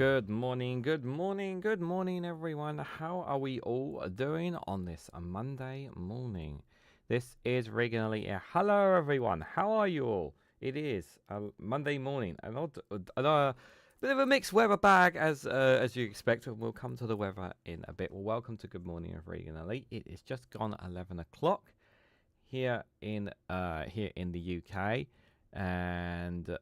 Good morning, good morning, good morning, everyone. How are we all doing on this Monday morning? This is Reganelite here. Hello, everyone. How are you all? It is a Monday morning, a bit of a mixed weather bag as you expect. And we'll come to the weather in a bit. Well, welcome to Good Morning of Reganelite. It is just gone 11 o'clock here in the UK. And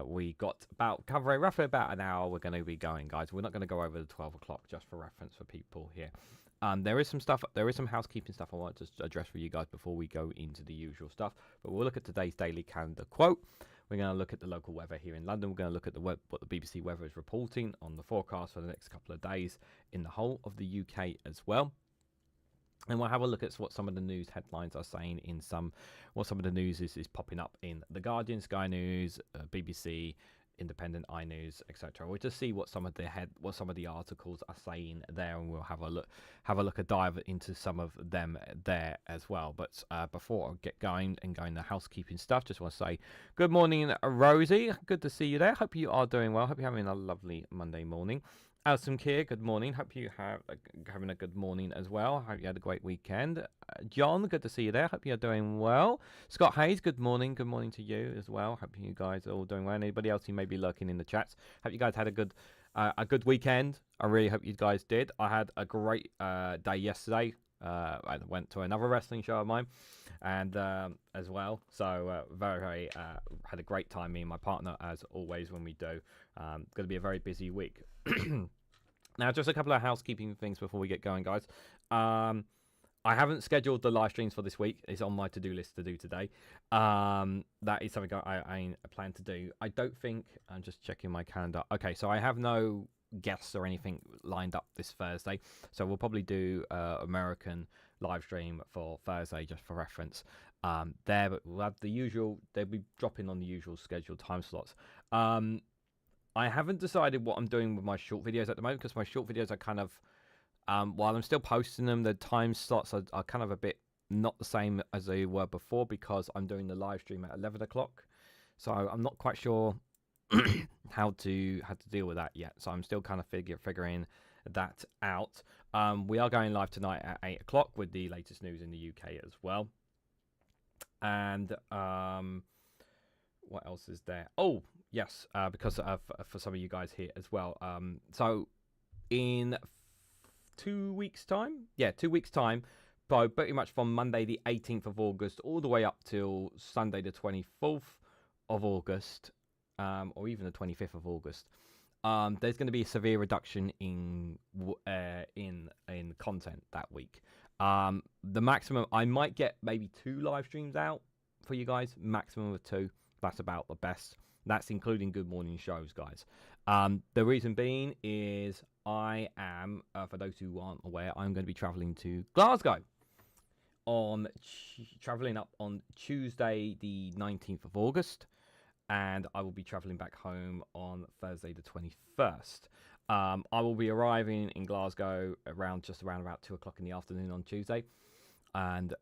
we got about covering roughly about an hour. We're going to be going, guys. We're not going to go over the 12 o'clock, just for reference for people here. There is some housekeeping stuff I want to address for you guys before we go into the usual stuff. But we'll look at today's daily calendar quote. We're going to look at the local weather here in London. We're going to look at what the BBC weather is reporting on the forecast for the next couple of days in the whole of the UK as well. And we'll have a look at what some of the news headlines are saying what some of the news is popping up in The Guardian, Sky News, BBC, Independent, iNews, etc. We'll just see what some of the articles are saying there, and we'll have a dive into some of them there as well. But before I get going the housekeeping stuff, just want to say good morning, Rosie. Good to see you there. Hope you are doing well. Hope you're having a lovely Monday morning. Alison Keir, good morning. Hope you have having a good morning as well. Hope you had a great weekend. John, good to see you there. Hope you're doing well. Scott Hayes, good morning. Good morning to you as well. Hope you guys are all doing well. Anybody else who may be lurking in the chats? Hope you guys had a good weekend. I really hope you guys did. I had a great day yesterday. I went to another wrestling show of mine, and as well. So very had a great time. Me and my partner, as always, when we do. Going to be a very busy week. Now, just a couple of housekeeping things before we get going, guys. I haven't scheduled the live streams for this week. It's on my to-do list to do today. That is something I plan to do. I don't think... I'm just checking my calendar. Okay, so I have no guests or anything lined up this Thursday. So we'll probably do American live stream for Thursday, just for reference. But we'll have the usual... They'll be dropping on the usual scheduled time slots. I haven't decided what I'm doing with my short videos at the moment, because my short videos are kind of... while I'm still posting them, the time slots are kind of a bit not the same as they were before, because I'm doing the live stream at 11 o'clock. So I'm not quite sure how to deal with that yet. So I'm still kind of figuring that out. We are going live tonight at 8 o'clock with the latest news in the UK as well. And what else is there? Oh, yes, because for some of you guys here as well. So in 2 weeks' time, so pretty much from Monday the 18th of August all the way up till Sunday the 24th of August, or even the 25th of August, there's going to be a severe reduction in content that week. The maximum, I might get maybe 2 live streams out for you guys, maximum of 2. That's about the best. That's including good morning shows, guys. The reason being is I am, for those who aren't aware, I'm going to be traveling to Glasgow traveling up on Tuesday the 19th of August, and I will be traveling back home on Thursday the 21st. I will be arriving in Glasgow around about 2 o'clock in the afternoon on Tuesday, and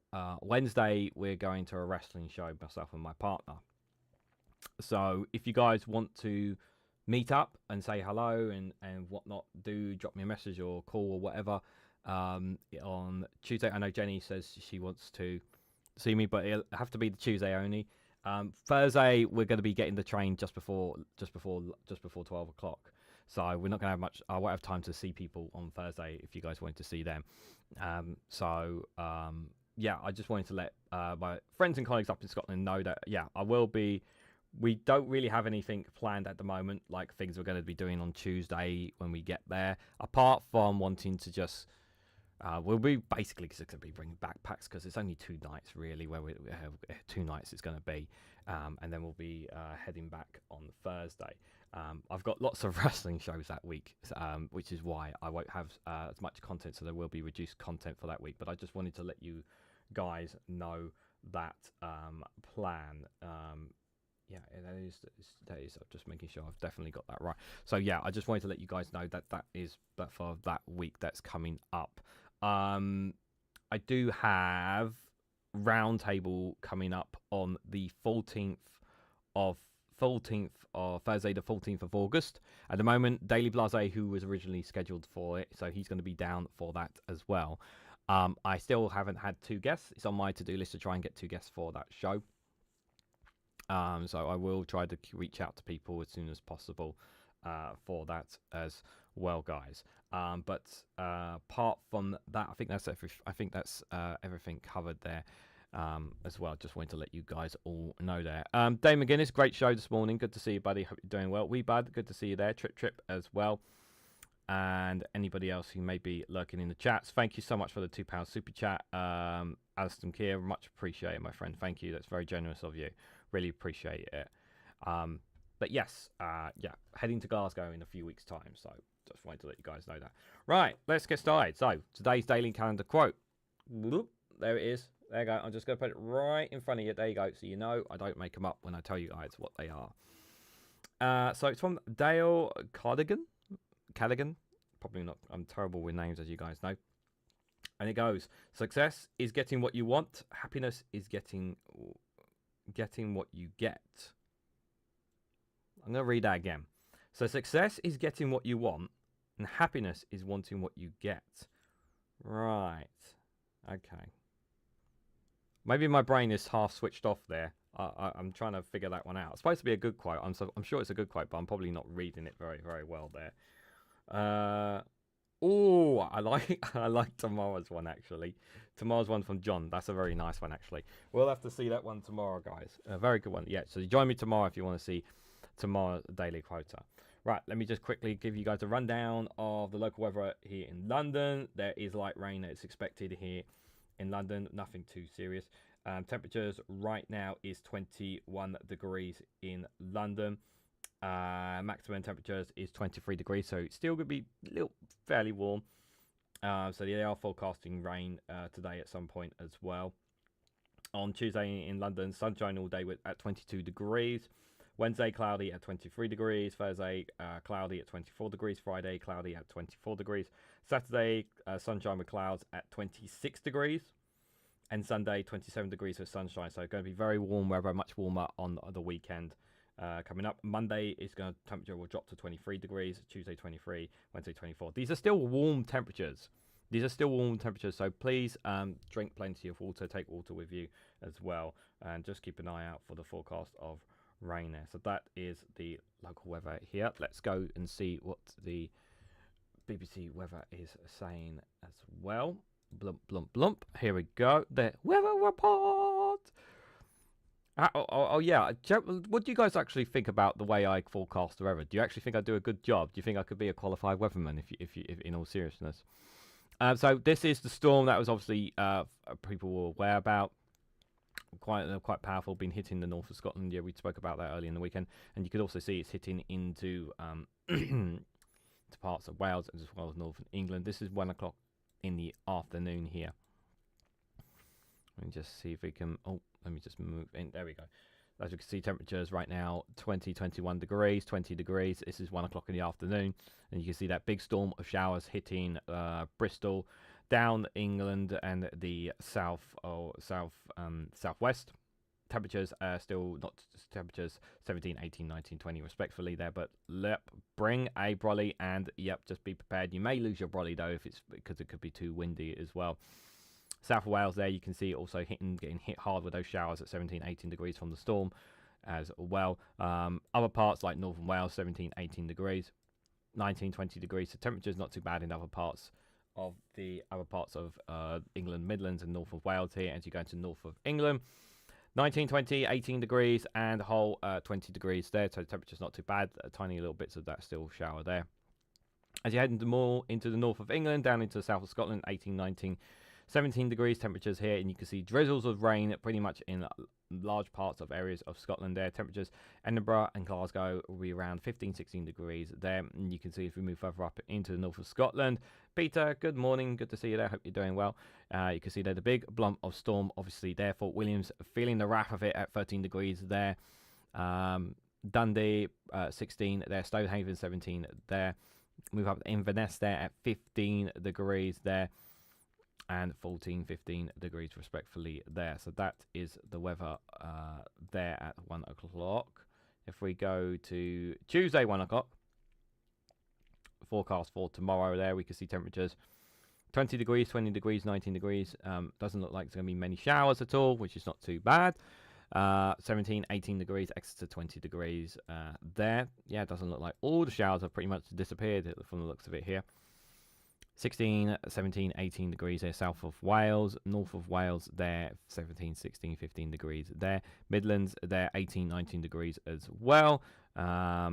Wednesday we're going to a wrestling show, myself and my partner. So if you guys want to meet up and say hello and whatnot, do drop me a message or call or whatever on Tuesday. I know Jenny says she wants to see me, but it'll have to be the Tuesday only. Thursday we're going to be getting the train just before 12 o'clock. So we're not going to have much. I won't have time to see people on Thursday if you guys wanted to see them. Yeah, I just wanted to let my friends and colleagues up in Scotland know that I will be. We don't really have anything planned at the moment, like things we're going to be doing on Tuesday when we get there, apart from wanting to just... we'll be basically going to be bringing backpacks, because it's only 2 nights, really, where we have 2 nights it's going to be. And then we'll be heading back on Thursday. I've got lots of wrestling shows that week, which is why I won't have as much content, so there will be reduced content for that week. But I just wanted to let you guys know that plan. Yeah, that is. I'm just making sure I've definitely got that right. So yeah, I just wanted to let you guys know that is that for that week that's coming up. I do have Roundtable coming up on the 14th of 14th of Thursday, the 14th of August. At the moment, Daily Blase, who was originally scheduled for it, so he's going to be down for that as well. I still haven't had 2 guests. It's on my to-do list to try and get 2 guests for that show. So I will try to reach out to people as soon as possible for that as well, guys. But apart from that, I think that's everything covered there. As well. Just wanted to let you guys all know there. Dave McGuinness, great show this morning. Good to see you, buddy. Hope you're doing well. Wee Bud, good to see you there. Trip as well. And anybody else who may be lurking in the chats, thank you so much for the £2 super chat. Alston Keir, much appreciated, my friend. Thank you. That's very generous of you. Really appreciate it. But yes, yeah, heading to Glasgow in a few weeks' time. So just wanted to let you guys know that. Right, let's get started. So today's daily calendar quote. Whoop, there it is. There you go. I'm just going to put it right in front of you. There you go. So you know I don't make them up when I tell you guys what they are. So it's from Dale Cardigan. Probably not. I'm terrible with names, as you guys know. And it goes, success is getting what you want. Happiness is getting what you get. I'm going to read that again. So success is getting what you want. And happiness is wanting what you get. Right. Okay. Maybe my brain is half switched off there. I'm trying to figure that one out. It's supposed to be a good quote. I'm sure it's a good quote, but I'm probably not reading it very, very well there. I like tomorrow's one, actually. Tomorrow's one from John. That's a very nice one, actually. We'll have to see that one tomorrow, guys. A very good one. Yeah, so join me tomorrow if you want to see tomorrow's daily quota. Right, let me just quickly give you guys a rundown of the local weather here in London. There is light rain that is expected here in London, nothing too serious. Temperatures right now is 21 degrees in London. Maximum temperatures is 23 degrees, so it's still going to be fairly warm. So they are forecasting rain today at some point as well. On Tuesday in London, sunshine all day at 22 degrees. Wednesday, cloudy at 23 degrees. Thursday, cloudy at 24 degrees. Friday, cloudy at 24 degrees. Saturday, sunshine with clouds at 26 degrees. And Sunday, 27 degrees with sunshine. So it's going to be very warm weather, much warmer on the weekend coming up. Monday, temperature will drop to 23 degrees. Tuesday, 23. Wednesday, 24. These are still warm temperatures. So please drink plenty of water. Take water with you as well. And just keep an eye out for the forecast of rain there. So that is the local weather here. Let's go and see what the BBC weather is saying as well. Blump, blump, blump. Here we go. The weather report. Yeah. What do you guys actually think about the way I forecast the weather? Do you actually think I do a good job? Do you think I could be a qualified weatherman if in all seriousness? So this is the storm that was obviously people were aware about. Quite powerful, been hitting the north of Scotland. Yeah, we spoke about that earlier in the weekend, and you could also see it's hitting into to parts of Wales as well as northern England. This is 1 o'clock in the afternoon here. Let me just see if we can. Let me just move in. There we go. As you can see, temperatures right now 21 degrees, 20 degrees. This is 1 o'clock in the afternoon, and you can see that big storm of showers hitting Bristol, down England and the southwest. Temperatures are still not temperatures 17, 18, 19, 20 respectfully there, but bring a brolly and just be prepared. You may lose your brolly though because it could be too windy as well. South of Wales there, you can see also getting hit hard with those showers at 17, 18 degrees from the storm as well. Other parts like northern Wales, 17, 18 degrees, 19, 20 degrees. So temperatures not too bad in other parts of England, Midlands and north of Wales here as you go into north of England. 19, 20, 18 degrees and whole 20 degrees there. So the temperature's not too bad. Tiny little bits of that still shower there. As you head into the north of England, down into the south of Scotland, 18, 19, 17 degrees temperatures here, and you can see drizzles of rain pretty much in large parts of areas of Scotland there. Temperatures Edinburgh and Glasgow will be around 15, 16 degrees there. And you can see if we move further up into the north of Scotland. Peter, good morning. Good to see you there. Hope you're doing well. You can see there the big lump of storm, obviously there. Fort Williams feeling the wrath of it at 13 degrees there. Dundee 16 there. Stonehaven 17 there. Move up to Inverness there at 15 degrees there. And 14, 15 degrees respectfully there. So that is the weather there at 1 o'clock. If we go to Tuesday, 1 o'clock, forecast for tomorrow there, we can see temperatures 20 degrees, 20 degrees, 19 degrees. Doesn't look like there's going to be many showers at all, which is not too bad. 17, 18 degrees, Exeter 20 degrees there. Yeah, it doesn't look like all the showers have pretty much disappeared from the looks of it here. 16, 17, 18 degrees there, south of Wales. North of Wales there, 17, 16, 15 degrees there. Midlands there, 18, 19 degrees as well.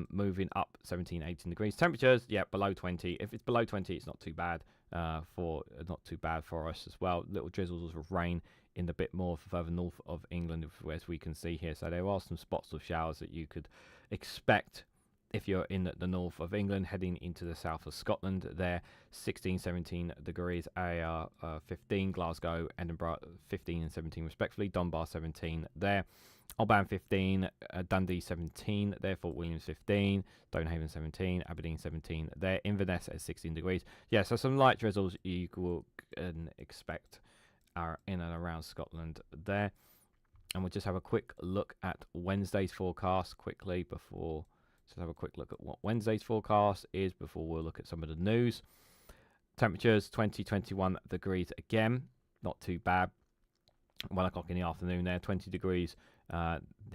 Moving up 17, 18 degrees. Temperatures, yeah, below 20. If it's below 20, it's not too bad not too bad for us as well. Little drizzles of rain in the bit more further north of England, as we can see here. So there are some spots of showers that you could expect if you're in the north of England, heading into the south of Scotland there. 16, 17 degrees, AR 15, Glasgow, Edinburgh 15 and 17 respectively, Dunbar 17 there, Oban 15, Dundee 17 there, Fort William 15, Stonehaven 17, Aberdeen 17 there, Inverness at 16 degrees. Yeah, so some light drizzles you will expect are in and around Scotland there. And we'll just have a quick look at Wednesday's forecast quickly before... So have a quick look at what Wednesday's forecast is before we'll look at some of the news. Temperatures 20, 21 degrees again, not too bad. 1 o'clock in the afternoon there, 20 degrees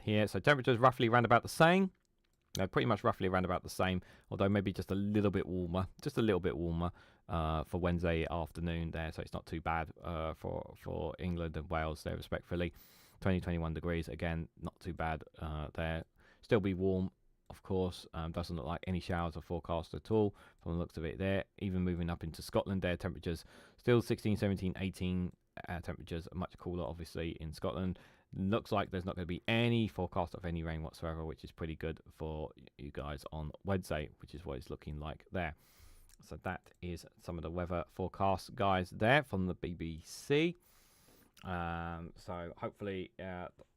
here. So temperatures roughly around about the same. Pretty much roughly around about the same, although maybe just a little bit warmer, for Wednesday afternoon there. So it's not too bad for England and Wales there respectively. 20, 21 degrees again, not too bad there. Still be warm. Of course, doesn't look like any showers are forecast at all from the looks of it there. Even moving up into Scotland there, temperatures still 16, 17, 18. Temperatures are much cooler, obviously, in Scotland. Looks like there's not going to be any forecast of any rain whatsoever, which is pretty good for you guys on Wednesday, which is what it's looking like there. So that is some of the weather forecasts, guys, there from the BBC. So hopefully,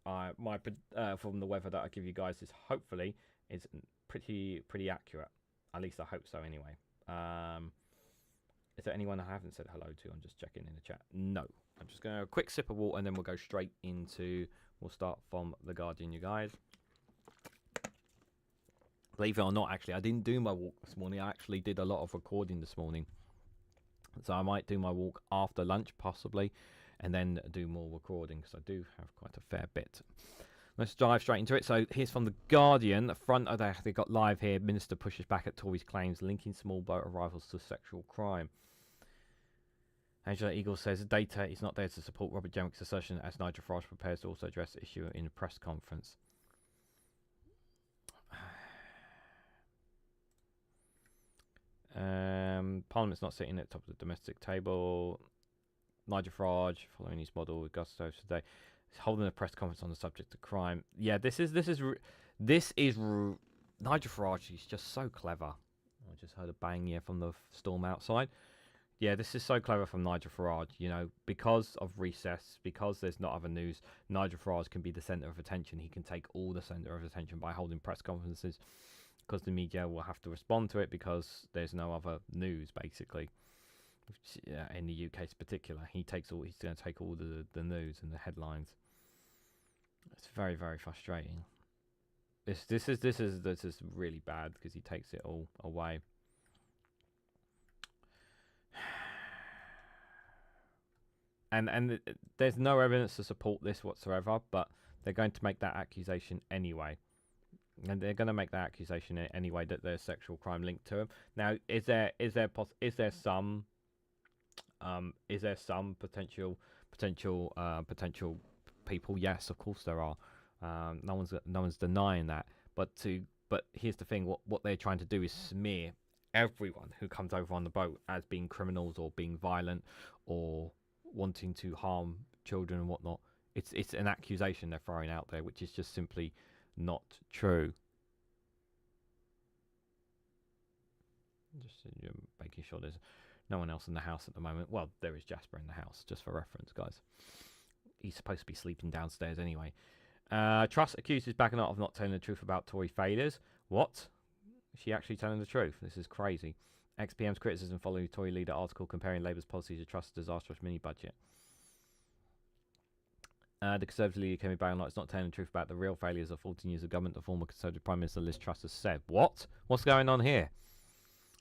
from the weather that I give you guys is hopefully is pretty accurate. At least I hope so anyway. Is there anyone I haven't said hello to? I'm just checking in the chat. No. I'm just going to a quick sip of water and then we'll go straight into... We'll start from The Guardian, you guys. Believe it or not, actually, I didn't do my walk this morning. I actually did a lot of recording this morning. So I might do my walk after lunch, possibly, and then do more recording because I do have quite a fair bit. Let's dive straight into it. So here's from The Guardian. The front of they got live here. Minister pushes back at Tories' claims linking small boat arrivals to sexual crime. Angela Eagles says data is not there to support Robert Jenrick's assertion as Nigel Farage prepares to also address the issue in a press conference. Parliament's not sitting at the top of the domestic table. Nigel Farage, following his model with gusto today, is holding a press conference on the subject of crime. Yeah, this is Nigel Farage. He's just so clever. I just heard a bang here from the storm outside. Yeah, this is so clever from Nigel Farage. You know, because of recess, because there's not other news, Nigel Farage can be the centre of attention. He can take all the centre of attention by holding press conferences, because the media will have to respond to it because there's no other news, basically. In the UK in particular, he's going to take all the news and the headlines. It's very, very frustrating. This is really bad because he takes it all away. And there's no evidence to support this whatsoever, but they're going to make that accusation anyway. And they're going to make that accusation anyway that there's sexual crime linked to him. Now, is there some potential people? Yes, of course there are. No one's denying that. But here's the thing: what they're trying to do is smear everyone who comes over on the boat as being criminals or being violent or wanting to harm children and whatnot. It's an accusation they're throwing out there, which is just simply not true. Just making sure there's no one else in the house at the moment. Well, there is Jasper in the house, just for reference, guys. He's supposed to be sleeping downstairs anyway. Truss accuses Bagnott of not telling the truth about Tory failures. What? Is she actually telling the truth? This is crazy. Ex-PM's criticism following Tory leader article comparing Labour's policies to Truss's disastrous mini-budget. The Conservative leader Kemi Barron is not telling the truth about the real failures of 14 years of government, the former Conservative Prime Minister Liz Truss has said. What? What's going on here?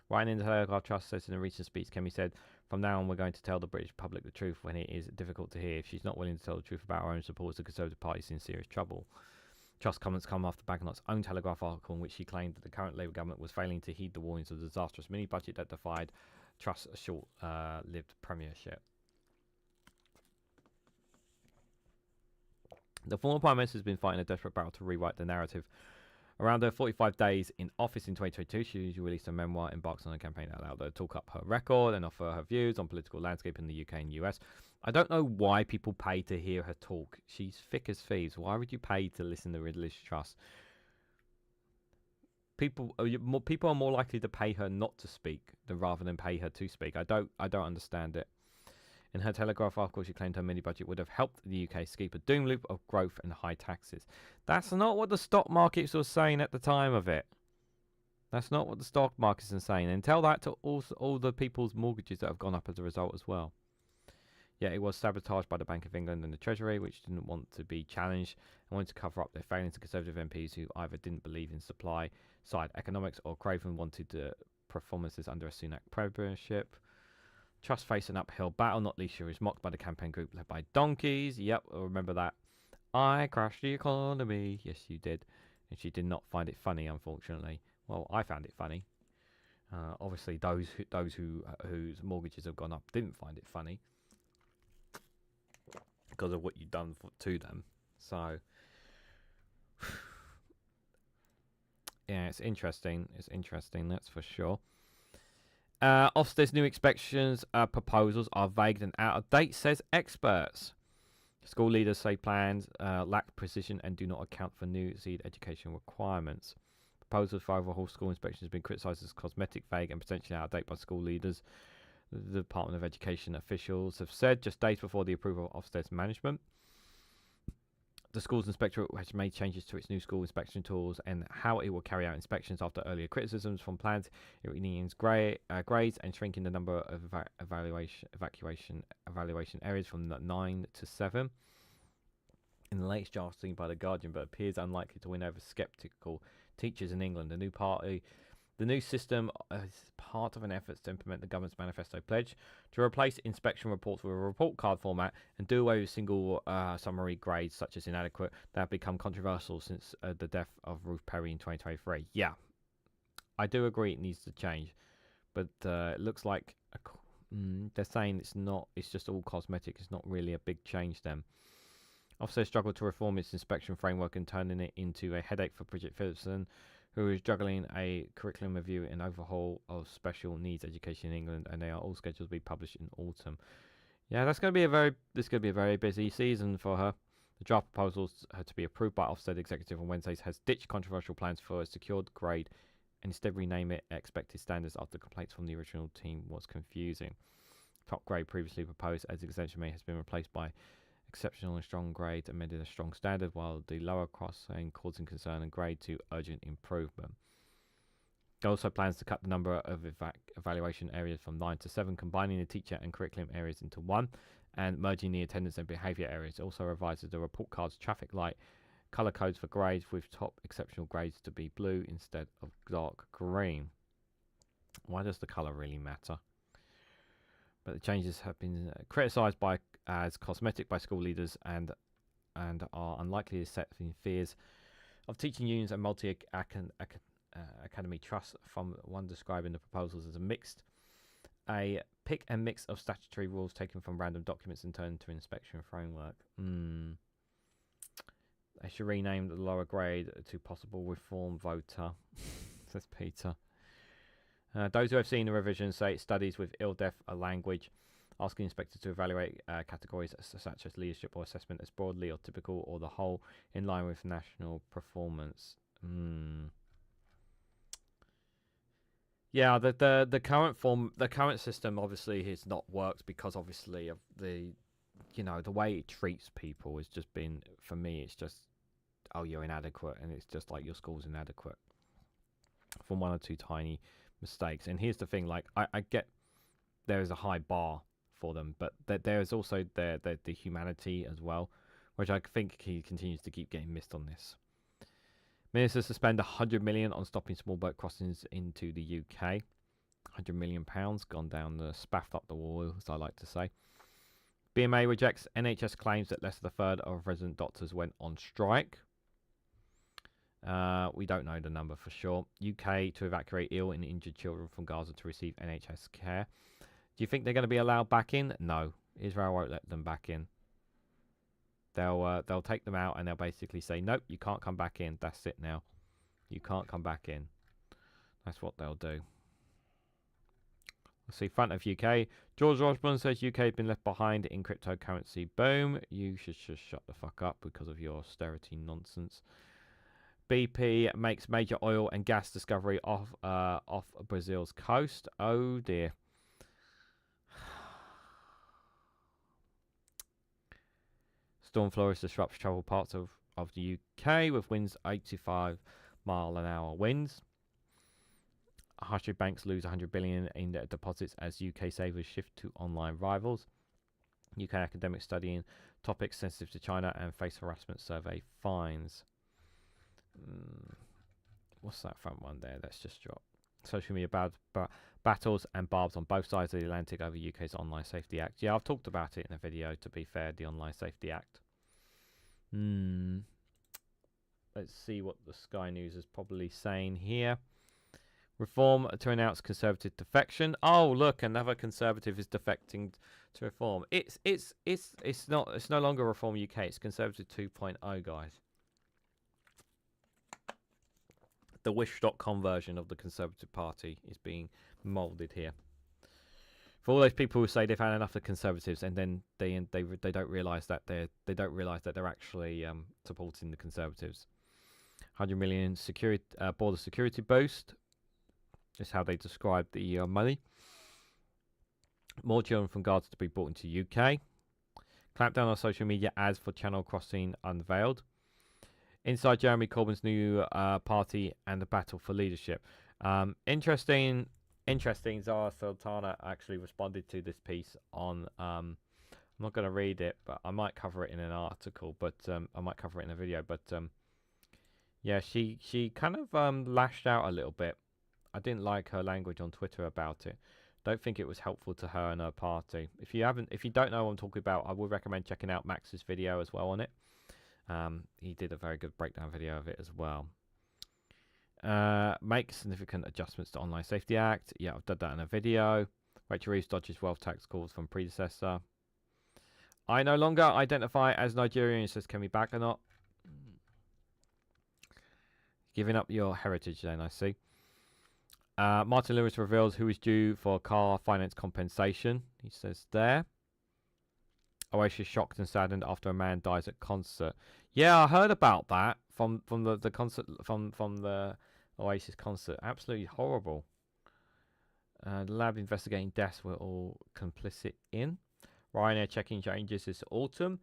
Writing in the Telegraph, Truss says in a recent speech, Kemi said, "From now on, we're going to tell the British public the truth when it is difficult to hear. If she's not willing to tell the truth about her own supporters, the Conservative Party is in serious trouble." Truss comments come after Bagnot's own Telegraph article in which she claimed that the current Labour government was failing to heed the warnings of the disastrous mini-budget that defied Truss' short-lived premiership. The former Prime Minister has been fighting a desperate battle to rewrite the narrative. Around her 45 days in office in 2022, she released a memoir, embarks on a campaign that allowed her to talk up her record and offer her views on political landscape in the UK and US. I don't know why people pay to hear her talk. She's thick as thieves. Why would you pay to listen to Liz Truss? People are more likely to pay her not to speak than rather than pay her to speak. I don't understand it. In her Telegraph article, she claimed her mini-budget would have helped the UK escape a doom loop of growth and high taxes. That's not what the stock markets were saying at the time of it. That's not what the stock markets are saying. And tell that to all the people's mortgages that have gone up as a result as well. Yet it was sabotaged by the Bank of England and the Treasury, which didn't want to be challenged and wanted to cover up their failings to Conservative MPs who either didn't believe in supply-side economics or Craven wanted performances under a Sunak premiership. Truss faced an uphill battle, not least she was mocked by the campaign group led by donkeys. Yep, I remember that. I crashed the economy. Yes, you did. And she did not find it funny, unfortunately. Well, I found it funny. Obviously, those whose mortgages have gone up didn't find it funny because of what you've done to them. So, yeah, it's interesting. It's interesting, that's for sure. Ofsted's new inspections proposals are vague and out of date, says experts. School leaders say plans lack precision and do not account for new seed education requirements. Proposals for overhaul school inspections have been criticised as cosmetic, vague, and potentially out of date by school leaders. The Department of Education officials have said just days before the approval of Ofsted's management. The school's inspectorate has made changes to its new school inspection tools and how it will carry out inspections after earlier criticisms from plans. It renews grades and shrinking the number of evaluation areas from 9 to 7. In the latest draft seen by The Guardian, but appears unlikely to win over sceptical teachers in England. The new system is part of an effort to implement the government's manifesto pledge to replace inspection reports with a report card format and do away with single summary grades such as inadequate that have become controversial since the death of Ruth Perry in 2023. Yeah, I do agree it needs to change, but it looks like they're saying it's just all cosmetic. It's not really a big change then. Ofsted struggled to reform its inspection framework and turning it into a headache for Bridget Phillipson, who is juggling a curriculum review and overhaul of special needs education in England, and they are all scheduled to be published in autumn. Yeah, this is going to be a very busy season for her. The draft proposals had to be approved by Ofsted executive on Wednesdays has ditched controversial plans for a secured grade and instead rename it expected standards after complaints from the original team was confusing. Top grade previously proposed as exemption has been replaced by exceptional and strong grades amended a strong standard, while the lower crossing causing concern and grade to urgent improvement. It also plans to cut the number of evaluation areas from 9 to 7, combining the teacher and curriculum areas into one, and merging the attendance and behaviour areas. It also revises the report cards, traffic light, colour codes for grades, with top exceptional grades to be blue instead of dark green. Why does the colour really matter? But the changes have been criticised as cosmetic by school leaders and are unlikely to set in fears of teaching unions and multi-academy trusts, from one describing the proposals as a pick and mix of statutory rules taken from random documents and turned into an inspection framework. They should rename the lower grade to possible reform voter, says Peter. Those who have seen the revision say it studies with ill-def language, asking inspectors to evaluate categories such as leadership or assessment as broadly or typical or the whole in line with national performance. Yeah, the current system obviously has not worked because obviously of the way it treats people has just been, for me, it's just, oh, you're inadequate, and it's just like your school's inadequate from one or two tiny mistakes. And here's the thing, like I get there is a high bar for them, but there is also the humanity as well which I think he continues to keep getting missed on this. Ministers to spend 100 million on stopping small boat crossings into the UK. 100 million pounds gone down the spaffed up the wall, as I like to say. BMA rejects NHS claims that less than a third of resident doctors went on strike. We don't know the number for sure. UK to evacuate ill and injured children from Gaza to receive NHS care. Do you think they're going to be allowed back in? No, Israel won't let them back in. They'll take them out and they'll basically say, nope, you can't come back in. That's it now. You can't come back in. That's what they'll do. Let's see, front of UK. George Osborne says UK has been left behind in cryptocurrency boom. You should just shut the fuck up because of your austerity nonsense. BP makes major oil and gas discovery off Brazil's coast. Oh dear. Storm Flores disrupts travel parts of the UK with winds 85-mile-an-hour winds. High street banks lose 100 billion in their deposits as UK savers shift to online rivals. UK academics studying topics sensitive to China and face harassment survey fines. What's that front one there? Let's just drop. Social media battles and barbs on both sides of the Atlantic over UK's Online Safety Act. Yeah, I've talked about it in a video, to be fair, the Online Safety Act. Let's see what the Sky News is probably saying here. Reform to announce Conservative defection. Oh, look, another Conservative is defecting to Reform. It's no longer Reform UK. It's Conservative 2.0, guys. The Wish.com version of the Conservative Party is being moulded here. For all those people who say they've had enough of Conservatives, and then they don't realise that they're actually supporting the Conservatives. 100 million border security boost. Is how they describe the money. More children from Gaza to be brought into UK. Clampdown on social media ads for Channel Crossing unveiled. Inside Jeremy Corbyn's new party and the battle for leadership. Interesting. Zara Sultana actually responded to this piece on. I'm not going to read it, but I might cover it in an article. But I might cover it in a video. But yeah, she kind of lashed out a little bit. I didn't like her language on Twitter about it. Don't think it was helpful to her and her party. If you don't know what I'm talking about, I would recommend checking out Max's video as well on it. He did a very good breakdown video of it as well. Make significant adjustments to Online Safety Act. Yeah, I've done that in a video. Rachel Reeves dodges wealth tax calls from predecessor. I no longer identify as Nigerian, says Kemi Back-or-not. Giving up your heritage then, I see. Martin Lewis reveals who is due for car finance compensation. He says there. Oasis shocked and saddened after a man dies at concert. Yeah, I heard about that from the concert from the Oasis concert. Absolutely horrible. The lab investigating deaths were all complicit in. Ryanair checking changes this autumn.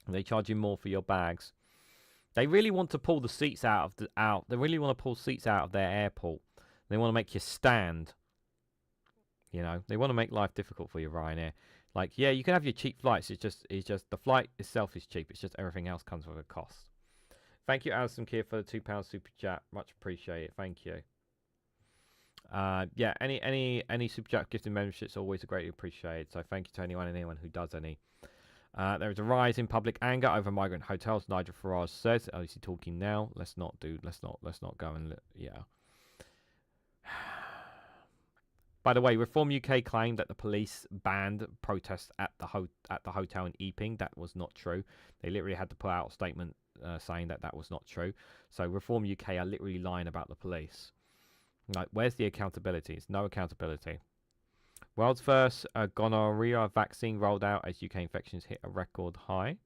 They charge you more for your bags. They really want to pull the seats out of They really want to pull seats out of their airport. They want to make you stand. You know, they want to make life difficult for you, Ryanair. Like, yeah, you can have your cheap flights. It's just the flight itself is cheap. It's just everything else comes with a cost. Thank you, Alison Keir, for the £2 super chat. Much appreciated. Thank you. Yeah, any super chat gifting memberships always greatly appreciated. So thank you to anyone who does any. There is a rise in public anger over migrant hotels. Nigel Farage says, "Oh, is he talking now? Let's not go and yeah." By the way, Reform UK claimed that the police banned protests at the hotel in Epping. That was not true. They literally had to put out a statement saying that was not true. So Reform UK are literally lying about the police. Like, where's the accountability? It's no accountability. World's first gonorrhea vaccine rolled out as UK infections hit a record high.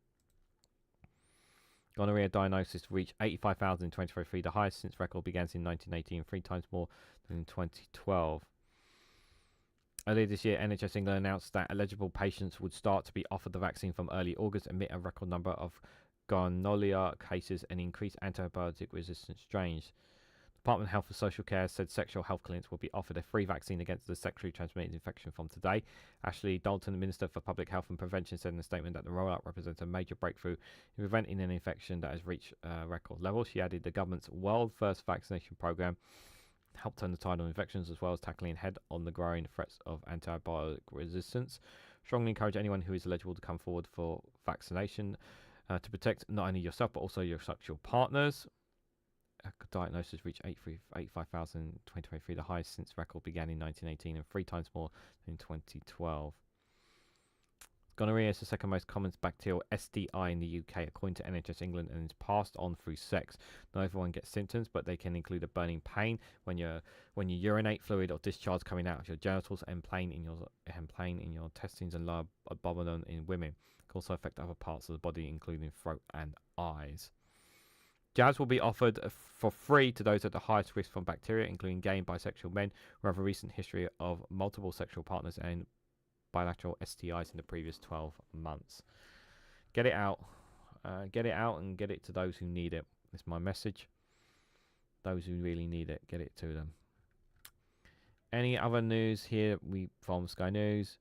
Gonorrhea diagnosis reached 85,000 in 2023, the highest since record began in 1980 and 3 times more than in 2012. Earlier this year, NHS England announced that eligible patients would start to be offered the vaccine from early August amid a record number of gonorrhea cases and increased antibiotic resistant strains. The Department of Health and Social Care said sexual health clinics will be offered a free vaccine against the sexually transmitted infection from today. Ashley Dalton, the Minister for Public Health and Prevention, said in a statement that the rollout represents a major breakthrough in preventing an infection that has reached record levels. She added the government's world-first vaccination program helped turn the tide on infections, as well as tackling head on the growing threats of antibiotic resistance. Strongly encourage anyone who is eligible to come forward for vaccination to protect not only yourself but also your sexual partners. Diagnosis reached 85,000 in 2023, the highest since record began in 1918 and 3 times more than in 2012. Gonorrhea is the second most common bacterial STI in the UK, according to NHS England, and is passed on through sex. Not everyone gets symptoms, but they can include a burning pain when you urinate, fluid or discharge coming out of your genitals, and pain in your intestines and lower abdomen in women. It can also affect other parts of the body, including throat and eyes. Jabs will be offered for free to those at the highest risk from bacteria, including gay and bisexual men who have a recent history of multiple sexual partners and bilateral STIs in the previous 12 months. Get it out and get it to those who need it. It's my message. Those who really need it, get it to them. Any other news here from Sky News?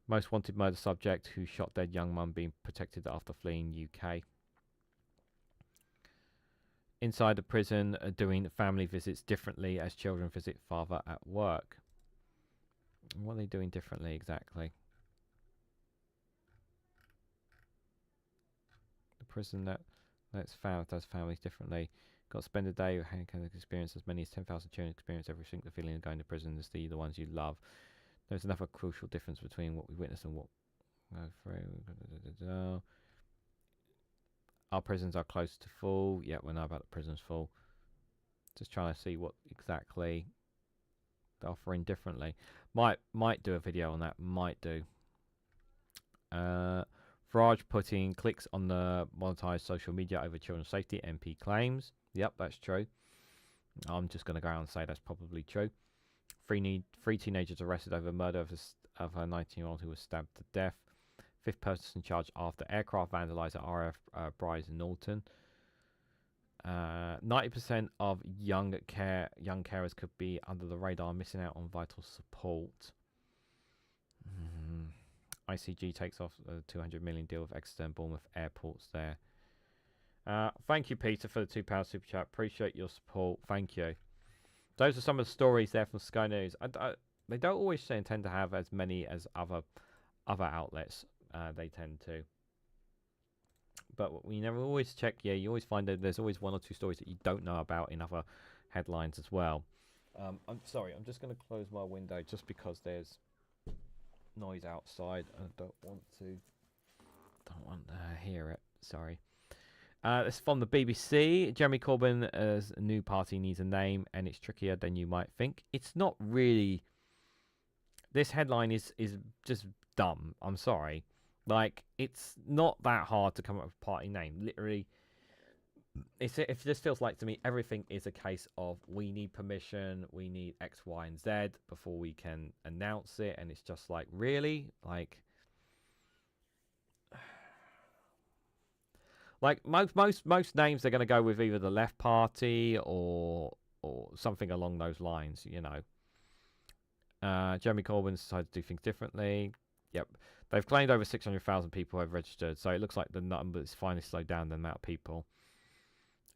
Most wanted murder subject who shot dead young mum being protected after fleeing UK. Inside the prison doing family visits differently as children visit father at work. What are they doing differently exactly? The prison that does families differently. Got to spend a day with can experience as many as 10,000 children experience every single feeling of going to prison as the ones you love. There's another crucial difference between what we witness and what go through. Our prisons are close to full. Yeah, we know about the prisons full. Just trying to see what exactly they're offering differently. Might do a video on that. Might do. Farage putting clicks on the monetized social media over children's safety. MP claims. Yep, that's true. I'm just going to go out and say that's probably true. Three teenagers arrested over murder of a 19-year-old who was stabbed to death. 5th person charged after aircraft vandalised at RF Bryce Norton. 90% of young carers could be under the radar, missing out on vital support. ICG takes off a 200 million deal with Exeter and Bournemouth airports there. Thank you, Peter, for the £2 super chat. Appreciate your support. Thank you. Those are some of the stories there from Sky News. They don't always tend to have as many as other outlets. They tend to. But we never always check. Yeah, you always find that there's always 1 or 2 stories that you don't know about in other headlines as well. I'm sorry. I'm just going to close my window just because there's noise outside. I don't want to hear it. Sorry. It's from the BBC. Jeremy Corbyn's new party needs a name, and it's trickier than you might think. It's not really. This headline is just dumb. I'm sorry. Like, it's not that hard to come up with a party name. Literally, it just feels like to me everything is a case of we need permission, we need X, Y, and Z before we can announce it, and it's just like, really? Like most names they're going to go with either the Left Party or something along those lines, you know. Jeremy Corbyn's decided to do things differently. Yep. They've claimed over 600,000 people have registered, so it looks like the numbers finally slowed down the amount of people.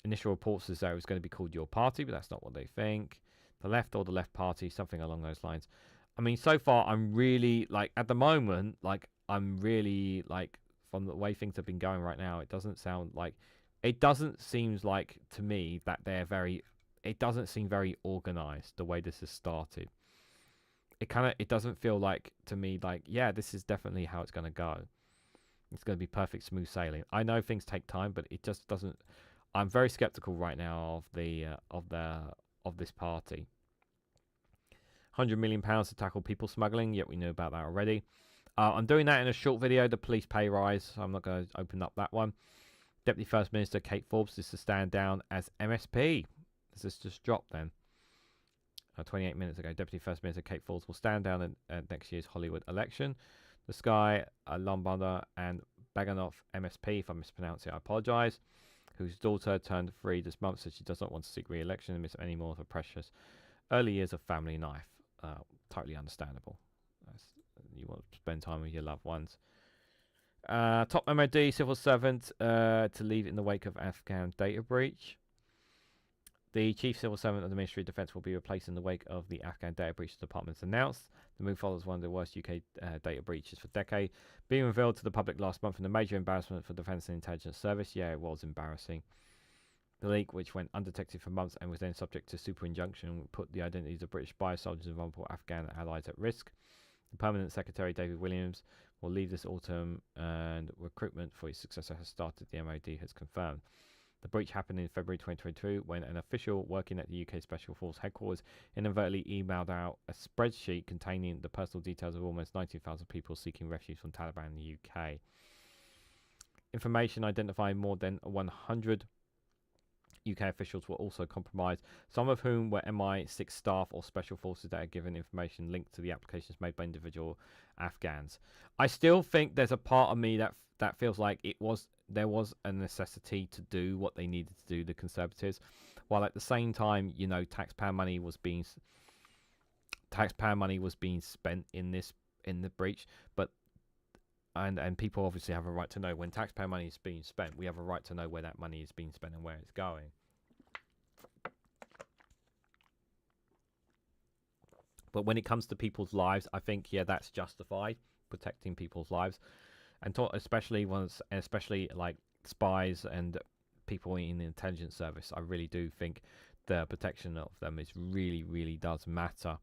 Initial reports is that it was going to be called Your Party, but that's not what they think. The Left or the Left Party, something along those lines. I mean, so far, I'm really, at the moment, I'm really, from the way things have been going right now, it doesn't seem like, to me, that it doesn't seem very organised, the way this has started. It doesn't feel like, to me, yeah, this is definitely how it's going to go. It's going to be perfect smooth sailing. I know things take time, but it just doesn't. I'm very skeptical right now of this party. £100 million to tackle people smuggling. Yet we knew about that already. I'm doing that in a short video. The police pay rise. So I'm not going to open up that one. Deputy First Minister Kate Forbes is to stand down as MSP. This has just dropped then. 28 minutes ago, Deputy First Minister Kate Forbes will stand down at next year's Hollywood election. The Sky, Lombard and Baganoff MSP, if I mispronounce it, I apologise, whose daughter turned 3 this month, says she does not want to seek re-election and miss any more of her precious early years of family life. Totally understandable. You want to spend time with your loved ones. Top MOD civil servant to leave in the wake of Afghan data breach. The chief civil servant of the Ministry of Defence will be replaced in the wake of the Afghan data breach, the department announced. The move follows one of the worst UK data breaches for decades, being revealed to the public last month in a major embarrassment for Defence and Intelligence Service. Yeah, it was embarrassing. The leak, which went undetected for months and was then subject to super injunction, put the identities of British spy soldiers and vulnerable Afghan allies at risk. The Permanent Secretary, David Williams, will leave this autumn, and recruitment for his successor has started, the MOD has confirmed. The breach happened in February 2022 when an official working at the UK Special Force headquarters inadvertently emailed out a spreadsheet containing the personal details of almost 19,000 people seeking refuge from Taliban in the UK. Information identifying more than 100 UK officials were also compromised, some of whom were MI6 staff or special forces that had given information linked to the applications made by individual Afghans. I still think there's a part of me that feels like there was a necessity to do what they needed to do, the Conservatives, while at the same time, you know, taxpayer money was being spent in the breach, but and people obviously have a right to know when taxpayer money is being spent. We have a right to know where that money is being spent and where it's going. But when it comes to people's lives, I think, yeah, that's justified, protecting people's lives, and especially like spies and people in the intelligence service. I really do think the protection of them is really does matter.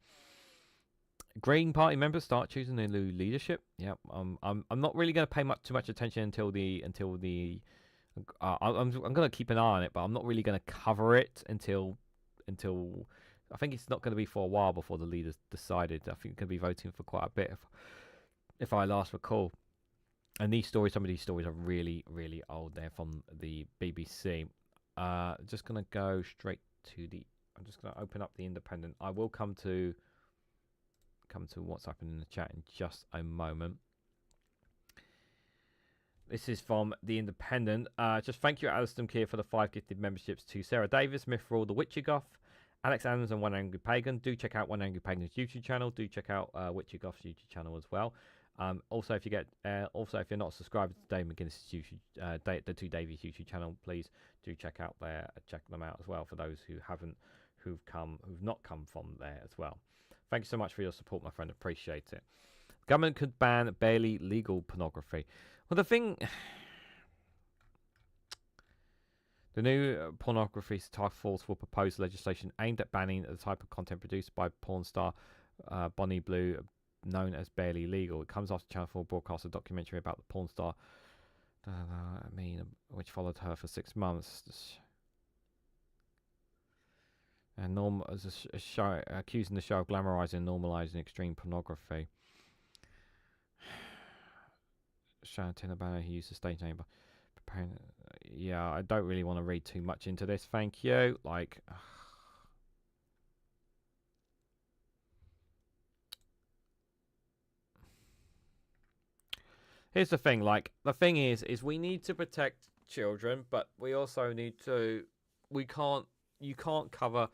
Green Party members start choosing their new leadership. Yeah, I'm not really going to pay too much attention until the I'm going to keep an eye on it, but I'm not really going to cover it until I think it's not going to be for a while before the leaders decided. I think they're going to be voting for quite a bit if I last recall. And some of these stories are really old. They're from the BBC. Just going to go straight to I'm just going to open up the Independent. I will come to what's happened in the chat in just a moment. This is from the Independent. Just thank you, Alistair Keir, for the 5 gifted memberships to Sarah Davis, Myth for all the Witchigoth, Alex Adams, and One Angry Pagan. Do check out One Angry Pagan's YouTube channel. Do check out Witchigoth's YouTube channel as well. Also, if you're not subscribed to Dave McGuinness's YouTube, the Two Davies YouTube channel, please do check them out as well. For those who've not come from there as well. Thank you so much for your support, my friend. Appreciate it. Government could ban barely legal pornography. Well, the new pornography task force will propose legislation aimed at banning the type of content produced by porn star Bonnie Blue, known as barely legal. It comes after Channel 4 broadcast a documentary about the porn star, which followed her for 6 months. And as a show, accusing the show of glamorizing and normalizing extreme pornography. Sharon Tinabana, he used the stage name. Yeah, I don't really want to read too much into this. Thank you. Like, here's the thing. Like, the thing is we need to protect children, but we also need to. You can't cover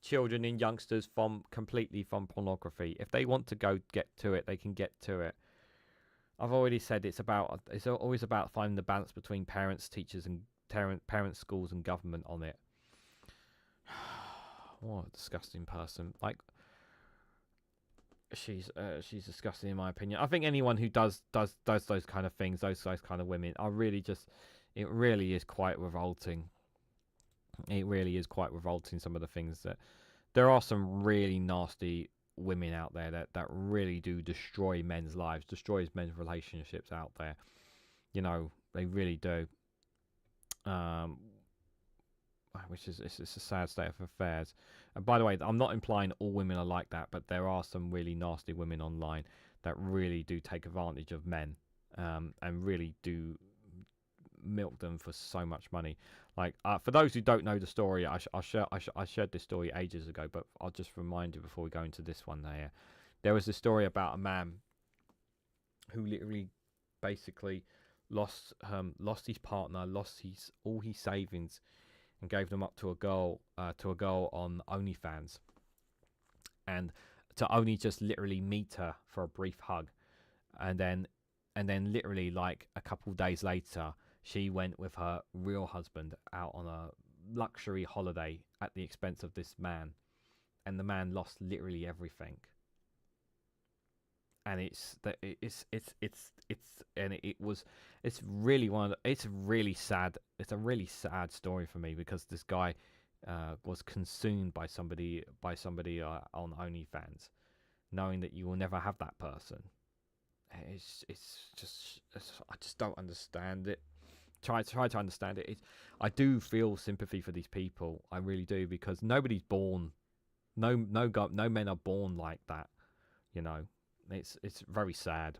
children and youngsters completely from pornography. If they want to go get to it, they can get to it. I've already said it's always about finding the balance between parents, teachers, and parents, schools, and government on it. What a disgusting person! Like, she's disgusting in my opinion. I think anyone who does those kind of things, those kind of women, are really it really is quite revolting. It really is quite revolting. Some of the things that there are some really nasty women out there that really do destroy men's lives, destroys men's relationships out there. You know, they really do. Which is it's a sad state of affairs. And by the way, I'm not implying all women are like that, but there are some really nasty women online that really do take advantage of men, and really do milk them for so much money. Like, for those who don't know the story, I shared this story ages ago, but I'll just remind you before we go into this one. There was this story about a man who literally basically lost his partner, lost all his savings, and gave them up to a girl on OnlyFans, and to only just literally meet her for a brief hug, and then literally like a couple days later, she went with her real husband out on a luxury holiday at the expense of this man, and the man lost literally everything. And it's really sad. It's a really sad story for me, because this guy was consumed by somebody on OnlyFans, knowing that you will never have that person. I just don't understand it. Try to understand it. I do feel sympathy for these people. I really do, because nobody's born. No men are born like that. You know, it's very sad.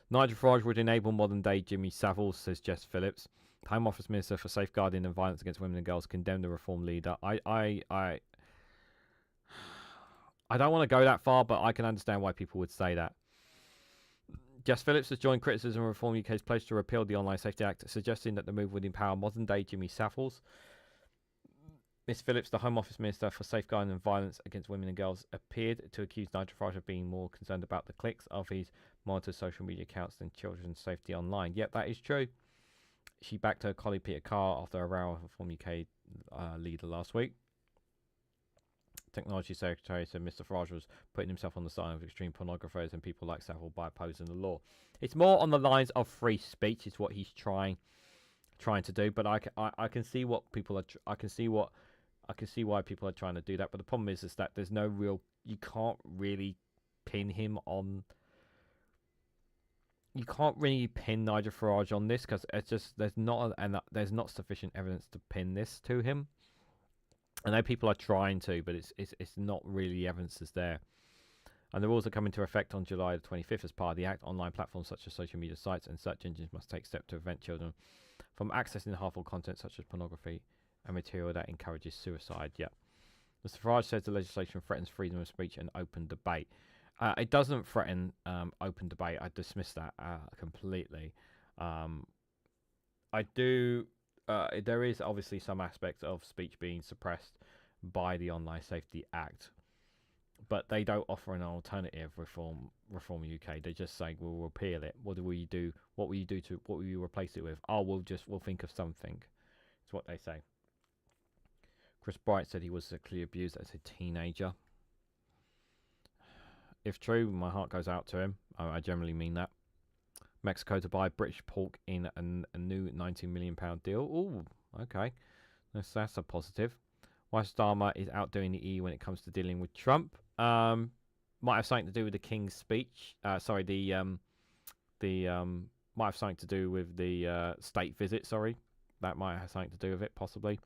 Nigel Farage would enable modern day Jimmy Savile, says Jess Phillips. Home Office Minister for Safeguarding and Violence Against Women and Girls condemned the Reform leader. I don't want to go that far, but I can understand why people would say that. Jess Phillips has joined criticism of Reform UK's pledge to repeal the Online Safety Act, suggesting that the move would empower modern-day Jimmy Saviles. Miss Phillips, the Home Office Minister for Safeguarding and Violence Against Women and Girls, appeared to accuse Nigel Farage of being more concerned about the clicks of his monitored social media accounts than children's safety online. Yep, that is true. She backed her colleague Peter Carr after a row with Reform UK leader last week. Technology Secretary said Mr. Farage was putting himself on the side of extreme pornographers and people like Savile by opposing the law. It's more on the lines of free speech is what he's trying to do. But I can see what people are. I can see why people are trying to do that. But the problem is that there's no real. You can't really pin him on. You can't really pin Nigel Farage on this, because it's just there's not sufficient evidence to pin this to him. I know people are trying to, but it's not really evidence is there. And the rules are coming into effect on July the 25th as part of the Act. Online platforms such as social media sites and search engines must take steps to prevent children from accessing harmful content such as pornography and material that encourages suicide. Yeah. Mr. Farage says the legislation threatens freedom of speech and open debate. It doesn't threaten open debate. I dismiss that completely. I do... there is obviously some aspects of speech being suppressed by the Online Safety Act, but they don't offer an alternative. Reform UK. They just say we'll repeal it. What will you do? What will you replace it with? Oh, we'll think of something. It's what they say. Chris Bright said he was sexually abused as a teenager. If true, my heart goes out to him. I generally mean that. Mexico to buy British pork in a new £19 million deal. Ooh, okay. That's a positive. Why Starmer is outdoing the EU when it comes to dealing with Trump. Might have something to do with the King's speech. Might have something to do with the state visit, sorry. That might have something to do with it, possibly.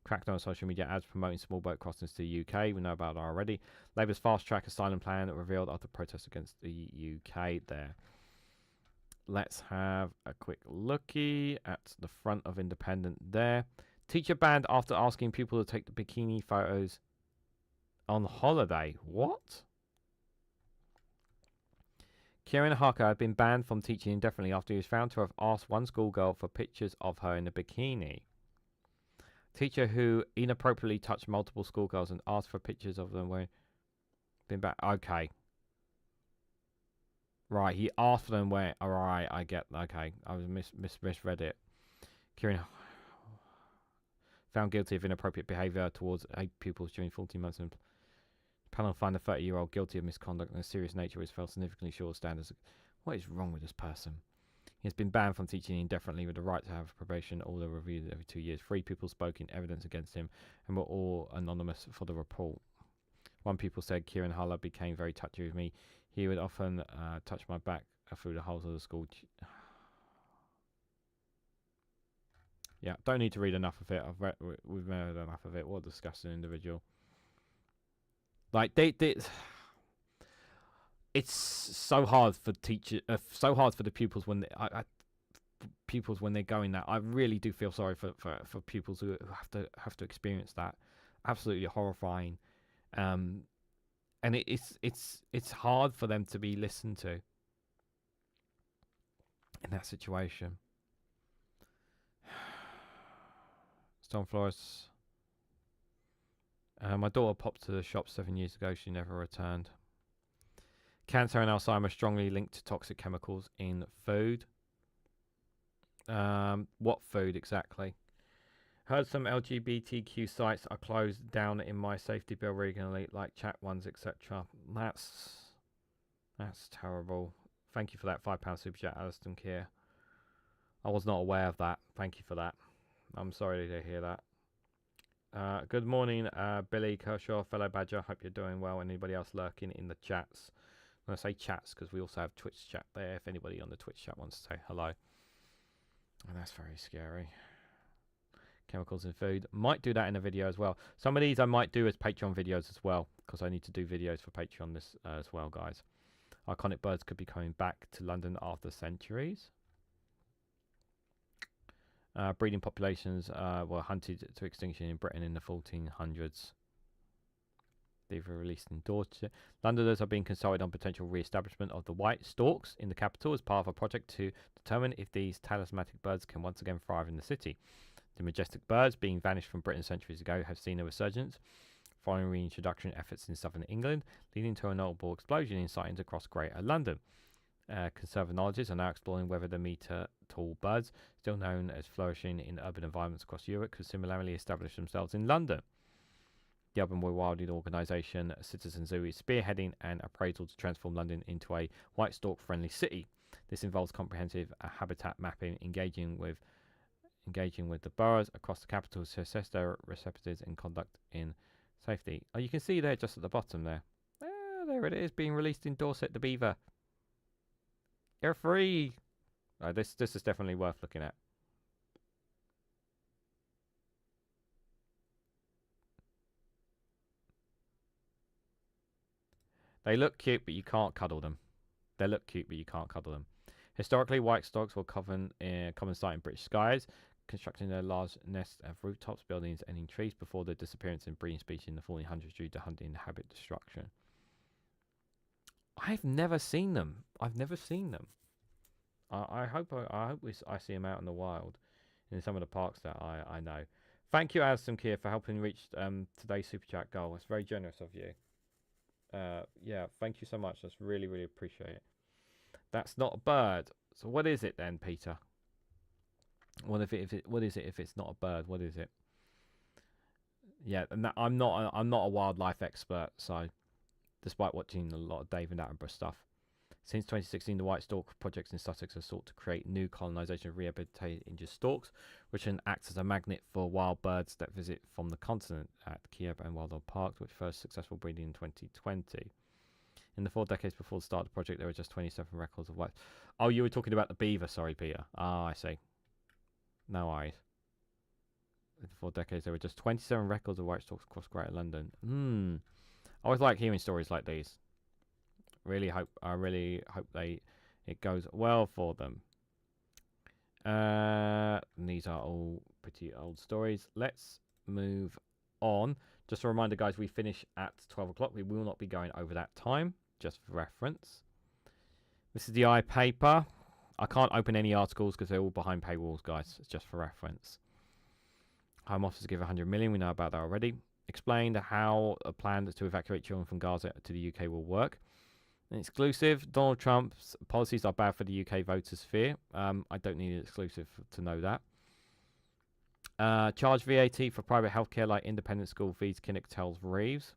Crackdown on social media ads promoting small boat crossings to the UK. We know about that already. Labour's fast-track asylum plan revealed after protests against the UK there. Let's have a quick looky at the front of Independent there. Teacher banned after asking people to take the bikini photos on holiday. What? Kieran Harker had been banned from teaching indefinitely after he was found to have asked one schoolgirl for pictures of her in a bikini. Teacher who inappropriately touched multiple schoolgirls and asked for pictures of them wearing... Been back. Okay. Right, he asked for them where... Alright, I get... Okay, I was misread it. Kieran found guilty of inappropriate behaviour towards 8 pupils during 14 months. And panel found the 30-year-old guilty of misconduct and a serious nature which fell significantly short of standards. What is wrong with this person? He has been banned from teaching indefinitely with the right to have probation order reviewed every 2 years. 3 people spoke in evidence against him and were all anonymous for the report. One pupil said, Kieran Huller became very touchy with me. He would often touch my back through the holes of the school. Yeah, don't need to read enough of it. We've read enough of it. What a disgusting individual. Like it's so hard for so hard for the pupils when pupils when they're going that. I really do feel sorry for pupils who have to experience that. Absolutely horrifying. And it's hard for them to be listened to. in that situation. Stone Flores. My daughter popped to the shop 7 years ago. She never returned. Cancer and Alzheimer's strongly linked to toxic chemicals in food. What food exactly? Heard some LGBTQ sites are closed down in my safety bill regularly, like chat ones, etc. That's terrible. Thank you for that £5 super chat, Alison Keir. I was not aware of that. Thank you for that. I'm sorry to hear that. Good morning, Billy Kershaw, fellow Badger. Hope you're doing well. Anybody else lurking in the chats? I'm going to say chats because we also have Twitch chat there. If anybody on the Twitch chat wants to say hello. And that's very scary. Chemicals in food. Might do that in a video as well. Some of these I might do as Patreon videos as well, because I need to do videos for Patreon this as well, guys. Iconic birds could be coming back to London after centuries. Breeding populations were hunted to extinction in Britain in the 1400s. They were released in Dorset. Londoners are being consulted on potential re-establishment of the white storks in the capital as part of a project to determine if these talismanic birds can once again thrive in the city. The majestic birds, being vanished from Britain centuries ago, have seen a resurgence following reintroduction efforts in southern England, leading to a notable explosion in sightings across Greater London. Conservanologists are now exploring whether the metre-tall birds, still known as flourishing in urban environments across Europe, could similarly establish themselves in London. The urban rewilding organisation Citizen Zoo is spearheading an appraisal to transform London into a white stork-friendly city. This involves comprehensive habitat mapping, engaging with the boroughs across the capital to assess their receptors and conduct in safety. Oh, you can see there just at the bottom there. There it is, being released in Dorset, the beaver. You're free. This is definitely worth looking at. They look cute, but you can't cuddle them. They look cute, but you can't cuddle them. Historically, white storks were common sight in British skies, constructing their large nests of rooftops, buildings, and in trees before their disappearance in breeding species in the 1400s due to hunting and habit destruction. I've never seen them. I hope I see them out in the wild in some of the parks that I know. Thank you, Alison Keir, for helping reach today's super chat goal. It's very generous of you. Yeah, thank you so much. That's really, really appreciate it. That's not a bird. So what is it then, Peter? What is it if it's not a bird? What is it? Yeah, and I'm not a wildlife expert, so despite watching a lot of David Attenborough stuff. Since 2016, the White Stork projects in Sussex have sought to create new colonisation of rehabilitated injured storks, which can act as a magnet for wild birds that visit from the continent at Kiev and Waldorf Park, which first successful breeding in 2020. In the 4 decades before the start of the project, there were just 27 records of white. Oh, you were talking about the beaver, sorry, Peter. Ah, I see. No worries. In the 4 decades, there were just 27 records of white storks across Greater London. I always like hearing stories like these. I really hope it goes well for them. These are all pretty old stories. Let's move on. Just a reminder, guys, we finish at 12 o'clock. We will not be going over that time, just for reference. This is the iPaper. I can't open any articles because they're all behind paywalls, guys. It's just for reference. Home Office give 100 million. We know about that already. Explained how a plan to evacuate children from Gaza to the UK will work. An exclusive. Donald Trump's policies are bad for the UK voters' fear. I don't need an exclusive to know that. Charge VAT for private healthcare like independent school fees, Kinnock tells Reeves.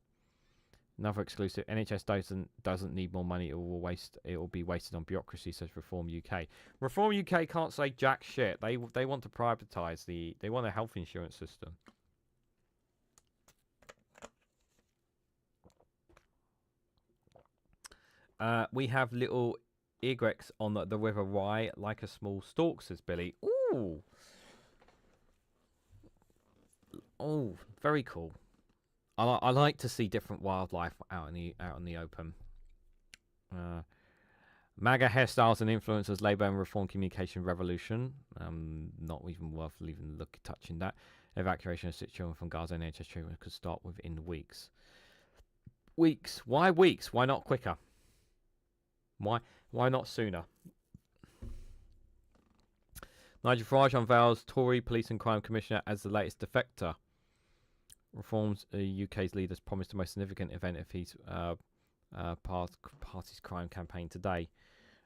Another exclusive. NHS doesn't need more money. It will be wasted on bureaucracy, says Reform UK. Reform UK can't say jack shit. They want to privatise they want a health insurance system. We have little egrets on the River Wye, like a small stalk, says Billy. Ooh. Oh, very cool. I like to see different wildlife out in the open. MAGA hairstyles and influencers, Labour and Reform Communication Revolution. Not even worth touching that. Evacuation of sick children from Gaza and NHS treatment could start within weeks. Weeks? Why weeks? Why not quicker? Why not sooner? Nigel Farage unveils Tory Police and Crime Commissioner as the latest defector. Reforms UK's leaders promised the most significant event of his party's crime campaign today.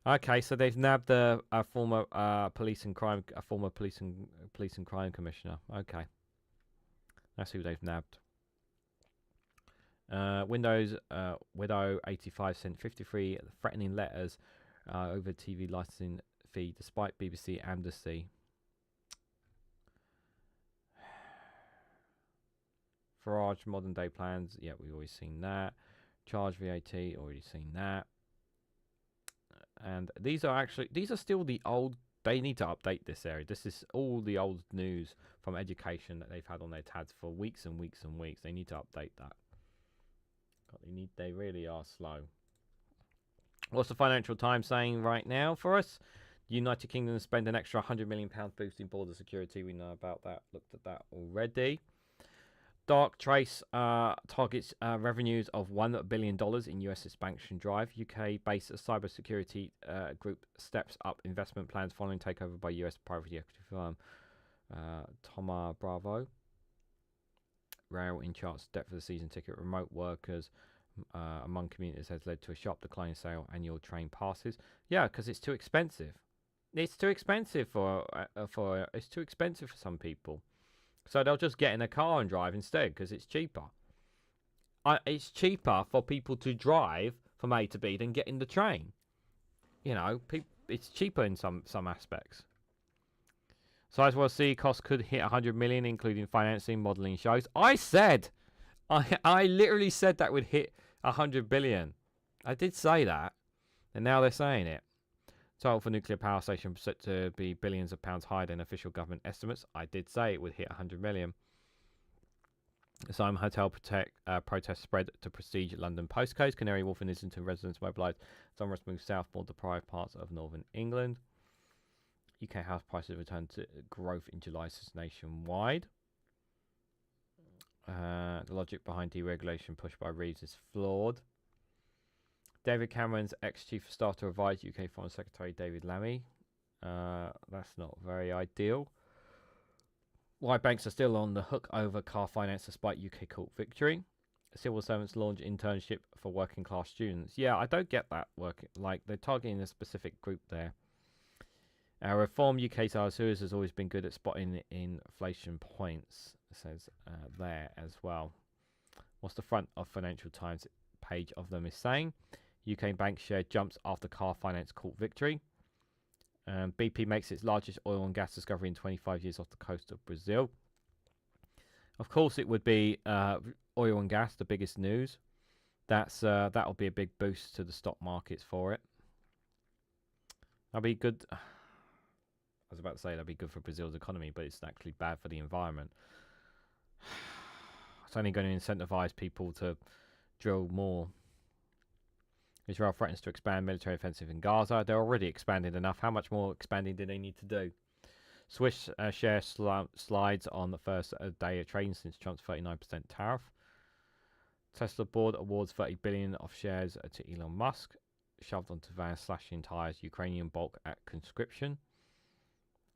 Okay, so they've nabbed the former police and crime commissioner. Okay, that's who they've nabbed. Windows widow 85 sent 53 threatening letters over TV licensing fee despite BBC amnesty. Farage modern day plans. Yeah, we've always seen that. Charge VAT. Already seen that. And these are still the old. They need to update this area. This is all the old news from education that they've had on their tabs for weeks and weeks and weeks. They need to update that. They really are slow. What's the Financial Times saying right now for us? The United Kingdom spend an extra £100 million boosting border security. We know about that. Looked at that already. Dark Trace targets revenues of $1 billion in US expansion drive. UK-based cybersecurity group steps up investment plans following takeover by US private equity firm Thoma Bravo. Rail in charts depth for the season ticket. Remote workers among commuters has led to a sharp decline in sale annual train passes. Yeah, because it's too expensive. It's too expensive for some people. So they'll just get in a car and drive instead because it's cheaper. It's cheaper for people to drive from A to B than getting the train. You know, it's cheaper in some aspects. Sizewell C cost could hit 100 million, including financing, modelling shows. I literally said that would hit 100 billion. I did say that, and now they're saying it. Total for nuclear power station set to be billions of pounds higher than official government estimates. I did say it would hit 100 million. Some hotel protests spread to prestige London postcodes. Canary Wharf and Islington residents mobilised. Some must move south, more deprived parts of northern England. UK house prices returned to growth in July nationwide. The logic behind deregulation pushed by Reeves is flawed. David Cameron's ex-chief of staff to revise UK Foreign Secretary David Lammy. That's not very ideal. Why banks are still on the hook over car finance despite UK court victory. Civil servants launch internship for working class students. Yeah, I don't get that. Like they're targeting a specific group there. Reform UK Suez has always been good at spotting inflation points, says there as well. What's the front of Financial Times page of them is saying? UK bank share jumps after car finance court victory. BP makes its largest oil and gas discovery in 25 years off the coast of Brazil. Of course, it would be oil and gas, the biggest news. That'll be a big boost to the stock markets for it. That'll be good. I was about to say that'd be good for Brazil's economy, but it's actually bad for the environment. It's only going to incentivize people to drill more. Israel threatens to expand military offensive in Gaza. They're already expanded enough. How much more expanding do they need to do? Swiss share slides on the first day of trading since Trump's 39% tariff. Tesla board awards 30 billion of shares to Elon Musk. Shoved onto van, slashing tires. Ukrainian bulk at conscription.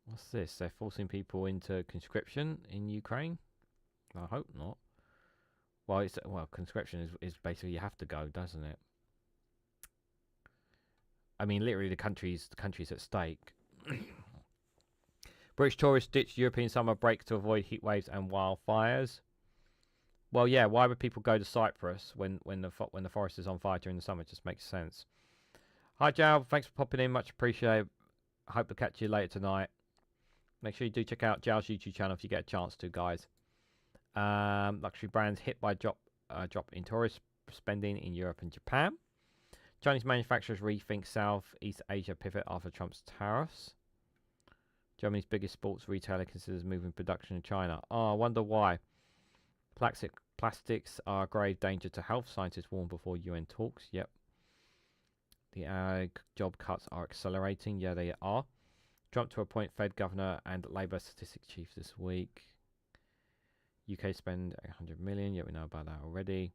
What's this? They're forcing people into conscription in Ukraine? I hope not. Well, conscription is basically you have to go, doesn't it? I mean, literally, the country's at stake. British tourists ditch European summer break to avoid heat waves and wildfires. Well, yeah. Why would people go to Cyprus when the forest is on fire during the summer? It just makes sense. Hi, Jal. Thanks for popping in. Much appreciated. I hope to catch you later tonight. Make sure you do check out Jal's YouTube channel if you get a chance to, guys. Luxury brands hit by drop in tourist spending in Europe and Japan. Chinese manufacturers rethink Southeast Asia pivot after Trump's tariffs. Germany's biggest sports retailer considers moving production to China. Oh, I wonder why. Plastics are a grave danger to health. Scientists warn before UN talks. Yep. The ag job cuts are accelerating. Yeah, they are. Trump to appoint Fed governor and Labour statistics chief this week. UK spend 100 million. Yeah, we know about that already.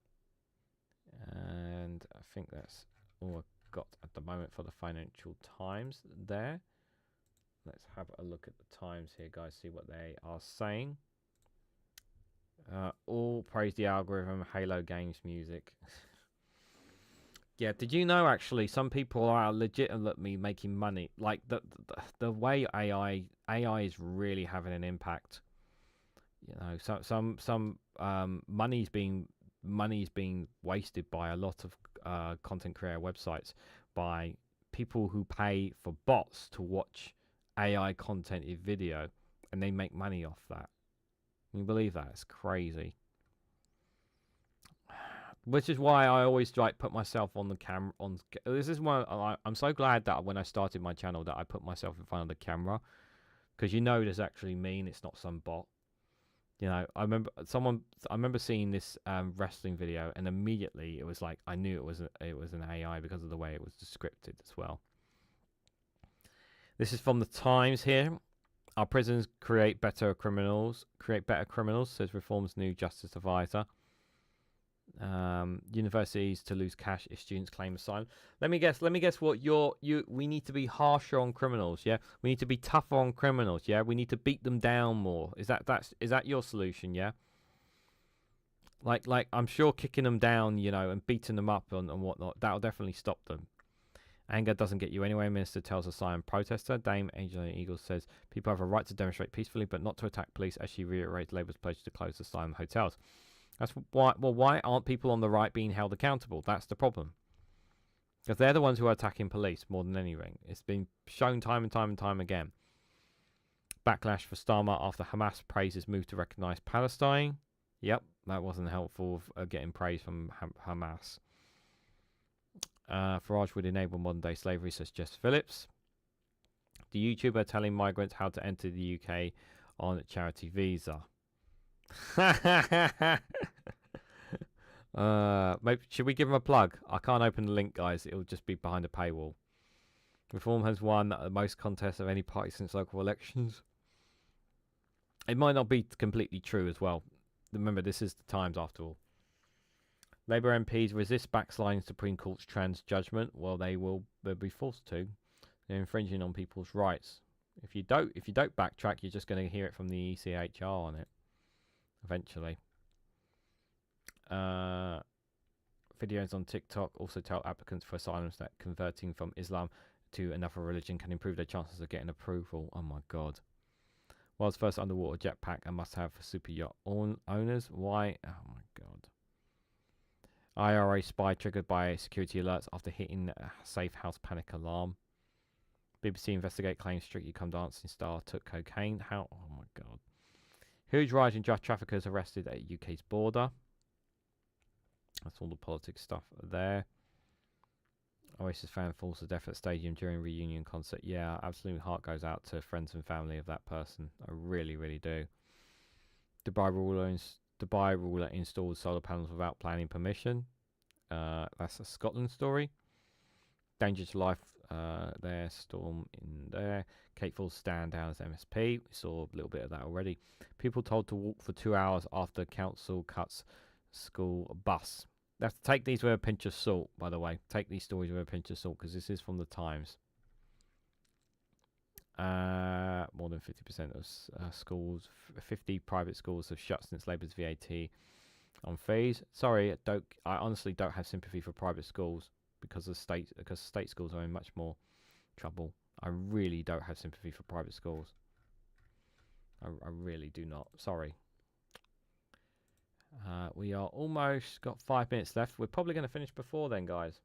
And I think that's all I've got at the moment for the Financial Times there. Let's have a look at the Times here, guys. See what they are saying. All praise the algorithm. Halo Games music. Yeah, did you know actually some people are legitimately making money? Like the way AI is really having an impact. You know, some money's being wasted by a lot of content creator websites by people who pay for bots to watch AI content in video, and they make money off that. Can you believe that? It's crazy. Which is why I always like put myself on the camera. This is why I'm so glad that when I started my channel that I put myself in front of the camera, because you know there's actually me and it's not some bot. You know, I remember seeing this wrestling video, and immediately it was like I knew it was an AI because of the way it was scripted as well. This is from the Times here. Our prisons create better criminals. Says Reform's new justice advisor. Universities to lose cash if students claim asylum. Let me guess what we need to be harsher on criminals, yeah? We need to be tougher on criminals, yeah? We need to beat them down more. Is that your solution, yeah? Like I'm sure kicking them down, you know, and beating them up and whatnot, that'll definitely stop them. Anger doesn't get you anywhere, Minister tells a silent protester. Dame Angela Eagles says people have a right to demonstrate peacefully, but not to attack police, as she reiterates Labour's pledge to close asylum hotels. That's why. Well, why aren't people on the right being held accountable? That's the problem. Because they're the ones who are attacking police more than anything. It's been shown time and time again. Backlash for Starmer after Hamas praises move to recognise Palestine. Yep, that wasn't helpful of getting praise from Hamas. Farage would enable modern day slavery, says Jess Phillips. The YouTuber telling migrants how to enter the UK on charity visa. Maybe should we give him a plug? I can't open the link, guys. It'll just be behind a paywall. Reform has won the most contests of any party since local elections. It might not be completely true as well. Remember, this is the Times after all. Labour MPs resist backsliding Supreme Court's trans judgment. Well, they'll be forced to. They're infringing on people's rights. If you don't backtrack, you're just going to hear it from the ECHR on it. Eventually. Videos on TikTok also tell applicants for asylum that converting from Islam to another religion can improve their chances of getting approval. Oh my god. World's first underwater jetpack, a must-have for super yacht owners. Why? Oh my god. IRA spy triggered by security alerts after hitting a safe house panic alarm. BBC investigate claims Strictly Come Dancing star took cocaine. How? Oh my god. Huge rise in drug traffickers arrested at UK's border. That's all the politics stuff there. Oasis fan falls to death at stadium during reunion concert. Yeah, absolutely. Heart goes out to friends and family of that person. I really, really do. Dubai ruler installed solar panels without planning permission. That's a Scotland story. Danger to life there. Storm in there. Kate Falls stand down as MSP. We saw a little bit of that already. People told to walk for 2 hours after council cuts school bus. You have to take these with a pinch of salt, by the way. Take these stories with a pinch of salt, because this is from the Times. More than 50% of schools, 50 private schools have shut since Labour's VAT on fees. Sorry, I honestly don't have sympathy for private schools because state schools are in much more trouble. I really don't have sympathy for private schools. I really do not. Sorry. We are almost got 5 minutes left. We're probably going to finish before then, guys.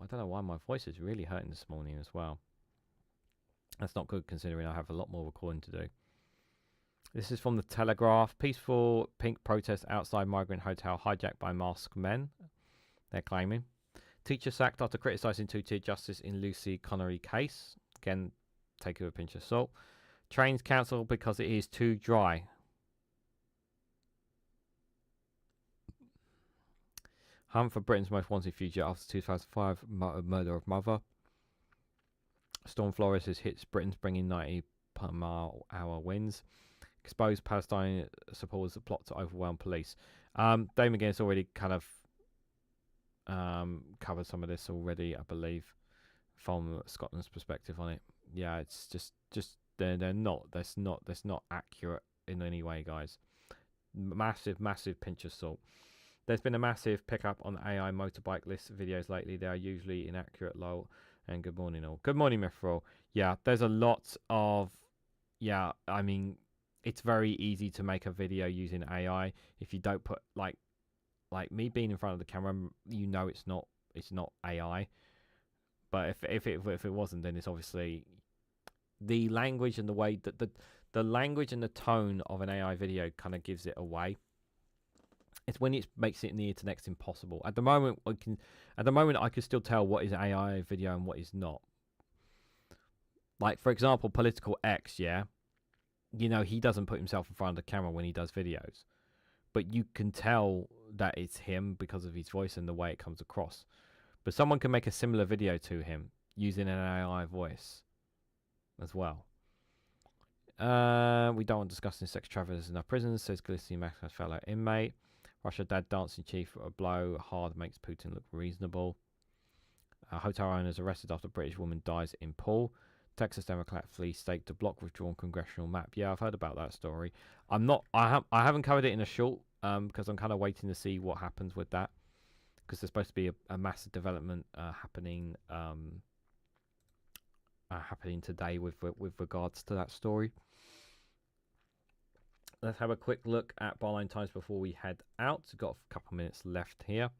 I don't know why my voice is really hurting this morning as well. That's not good considering I have a lot more recording to do. This is from the Telegraph. Peaceful pink protest outside migrant hotel hijacked by masked men. They're claiming. Teacher sacked after criticising two-tier justice in Lucy Connery case. Again, take it with a pinch of salt. Trains cancelled because it is too dry. Hunt for Britain's most wanted fugitive after 2005 murder of mother. Storm Flores hits Britain's bringing 90 per-hour winds. Exposed Palestine supporters a plot to overwhelm police. Dame McGuinness already kind of covered some of this already, I believe, from Scotland's perspective on it. Yeah, it's just they're not. That's not accurate in any way, guys. Massive pinch of salt. There's been a massive pickup on AI motorbike list videos lately. They are usually inaccurate, lol. And good morning, all. Good morning, Mithril. Yeah, there's a lot of. Yeah, I mean, it's very easy to make a video using AI if you don't put like me being in front of the camera. You know, it's not AI. But if it wasn't, then it's obviously the language and the way that the language and the tone of an AI video kind of gives it away. It's when it makes it near to next impossible. At the moment, I can still tell what is AI video and what is not. Like, for example, Political X, yeah, you know, he doesn't put himself in front of the camera when he does videos, but you can tell that it's him because of his voice and the way it comes across. But someone can make a similar video to him using an AI voice as well. We don't want discussing sex traffickers in our prisons, says Glistening Max, fellow inmate. Russia dad dancing chief a blow hard makes Putin look reasonable. Hotel owners arrested after British woman dies in pool. Texas Democrat flees state to block withdrawn congressional map. Yeah, I've heard about that story. I haven't covered it in a short because I'm kind of waiting to see what happens with that, because there's supposed to be a massive development happening today with regards to that story. Let's have a quick look at Barline Times before we head out. We've got a couple of minutes left here.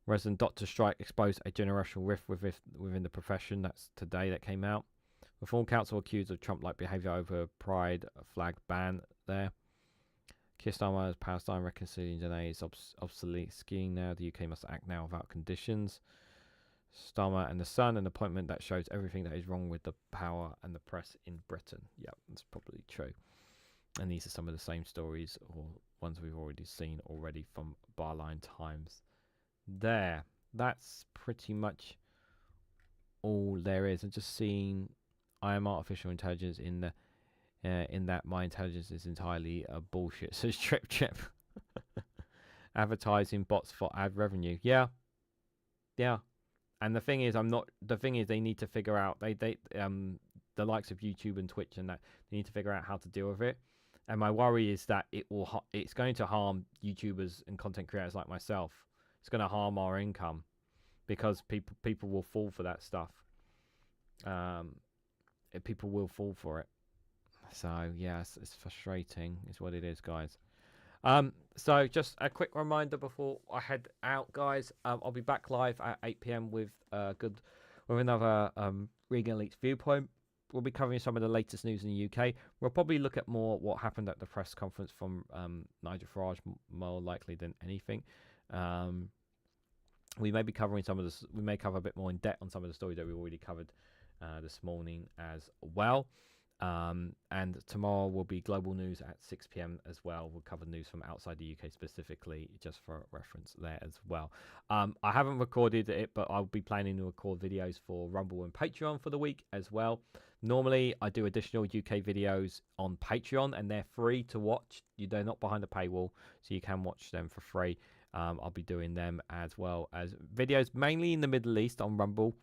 Resident doctor strike exposed a generational rift within the profession. That's today that came out. Reform Council accused of Trump-like behaviour over Pride flag ban there. Keir Starmer's Palestine reconciliation delay is obsolete skiing now. The UK must act now without conditions. Starmer and the Sun, an appointment that shows everything that is wrong with the power and the press in Britain. Yeah, that's probably true. And these are some of the same stories or ones we've already seen from Barline Times. There, that's pretty much all there is. I'm just seeing I am artificial intelligence in that my intelligence is entirely bullshit. Says Trip. Advertising bots for ad revenue. Yeah. And the thing is, they need to figure out the likes of YouTube and Twitch and that, they need to figure out how to deal with it. And my worry is that it's going to harm YouTubers and content creators like myself. It's going to harm our income because people will fall for that stuff. People will fall for it. So yes, it's frustrating. Is what it is, guys. So just a quick reminder before I head out, guys. I'll be back live at 8 p.m. with another Reganelite viewpoint. We'll be covering some of the latest news in the UK. We'll probably look at more what happened at the press conference from Nigel Farage, more likely than anything. We may be covering we may cover a bit more in depth on some of the stories that we already covered this morning as well. And tomorrow will be global news at 6 p.m. as well. We'll cover news from outside the UK specifically, just for reference there as well. I haven't recorded it, but I'll be planning to record videos for Rumble and Patreon for the week as well. Normally, I do additional UK videos on Patreon, and they're free to watch. They're not behind a paywall, so you can watch them for free. I'll be doing them as well as videos, mainly in the Middle East on Rumble.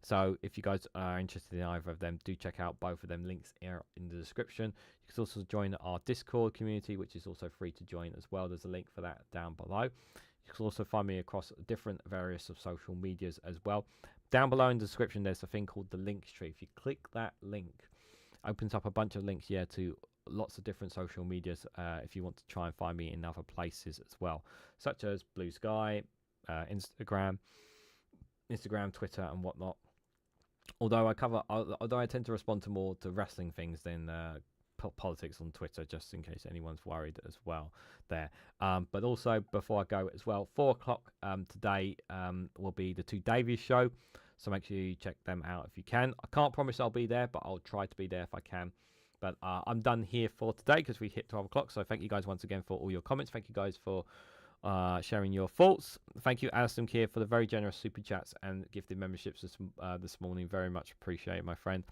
So if you guys are interested in either of them, do check out both of them. Links here in the description. You can also join our Discord community, which is also free to join as well. There's a link for that down below. You can also find me across different various of social medias as well. Down below in the description, there's a thing called the links tree. If you click that link, opens up a bunch of links here to lots of different social medias if you want to try and find me in other places as well, such as Blue Sky, Instagram, Twitter, and whatnot. Although I tend to respond to more to wrestling things than politics on Twitter, just in case anyone's worried as well there. But also, before I go as well, 4 o'clock today will be the 2 Davies show. So make sure you check them out if you can. I can't promise I'll be there, but I'll try to be there if I can. But I'm done here for today because we hit 12 o'clock. So thank you guys once again for all your comments. Thank you guys for sharing your thoughts. Thank you, Alison Keir, for the very generous super chats and gifted memberships this morning. Very much appreciate it, my friend.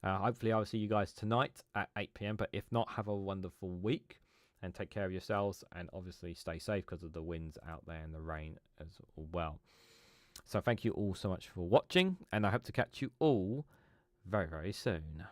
Hopefully, I'll see you guys tonight at 8 p.m. But if not, have a wonderful week and take care of yourselves. And obviously, stay safe because of the winds out there and the rain as well. So thank you all so much for watching. And I hope to catch you all very, very soon.